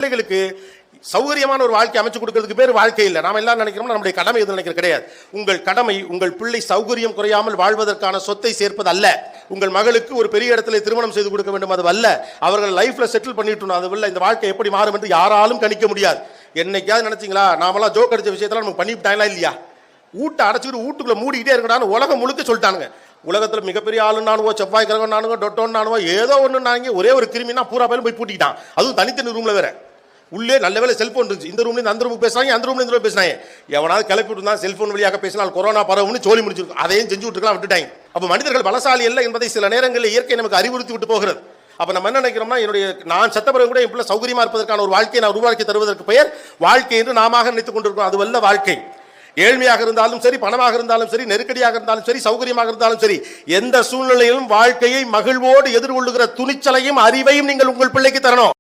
பிள்ளைகளுக்கு சௌகரியமான ஒரு வாழ்க்கை அமைச்சு கொடுக்கிறதுக்கு பேர் வாழ்க்கை இல்லை. நாம எல்லாம் நினைக்கிறோம் நம்முடைய கடமை எதுவும் நினைக்கிறது கிடையாது. உங்கள் கடமை உங்கள் பிள்ளை சௌகரியம் குறையாமல் வாழ்வதற்கான சொத்தை சேர்ப்பது அல்ல. உங்கள் மகளுக்கு ஒரு பெரிய இடத்துல திருமணம் செய்து கொடுக்க வேண்டும் அது அல்ல. அவர்கள் லைஃப்ல செட்டில் பண்ணிட்டு அது இல்ல. இந்த வாழ்க்கை எப்படி மாறும் என்று யாராலும் கணிக்க முடியாது. என்னைக்காவது நினைச்சீங்களா நாமெல்லாம் ஜோக் அடிச்ச விஷயத்தெல்லாம் நமக்கு பண்ணிவிட்டாங்களா இல்லையா? வீட்டை அடைச்சிக்கிட்டு வீட்டுக்குள்ள மூடிக்கிட்டே இருக்கடான்னு உலகம் முழுக்க சொல்லிட்டானுங்க. உலகத்தில் மிகப்பெரிய ஆளு நானுவோ செவ்வாய் கிரகம் நானுவோ டொட்டோன்னு நானுவோ ஏதோ ஒன்று நாங்க ஒரே ஒரு கிருமினா பூரா பேரும் போய் பூட்டிக்கிட்டான். அதுவும் தனித்தனி ரூம்ல வேற. உள்ளே நல்ல வேலை செல்போன் இருந்துச்சு. இந்த ரூம்ல அந்த ரூமுக்கு பேசுறாங்க, அந்த ரூம்ல இந்த ரூம் பேசுறாங்க. எவனாவது கிளப்பி விட்டு தான் செல்போன் வழியாக பேசினால் கொரோனா பரவுன்னு சொல்லி முடிச்சிருக்கும். அதையும் செஞ்சு விட்டுருக்கலாம் விட்டுட்டாங்க. அப்போ மனிதர்கள் பலசாலி இல்லை என்பதை சில நேரங்களில் இயற்கை நமக்கு அறிவுறுத்தி விட்டு போகிறது. அப்போ நம்ம என்ன நினைக்கிறோம்னா என்னுடைய நான் செத்த பிறகு கூட என் பிள்ளை சௌகரியமா இருப்பதற்கான ஒரு வாழ்க்கையை நான் உருவாக்கி தருவதற்கு பெயர் வாழ்க்கை என்று நாம நினைத்துக் கொண்டிருக்கோம். அது வல்ல வாழ்க்கை. ஏழ்மையாக இருந்தாலும் சரி, பணமாக இருந்தாலும் சரி, நெருக்கடியாக இருந்தாலும் சரி, சௌகரியமாக இருந்தாலும் சரி, எந்த சூழ்நிலையிலும் வாழ்க்கையை மகிழ்வோடு எதிர்கொள்ளுகிற துணிச்சலையும் அறிவையும் நீங்கள் உங்கள் பிள்ளைக்கு தரணும்.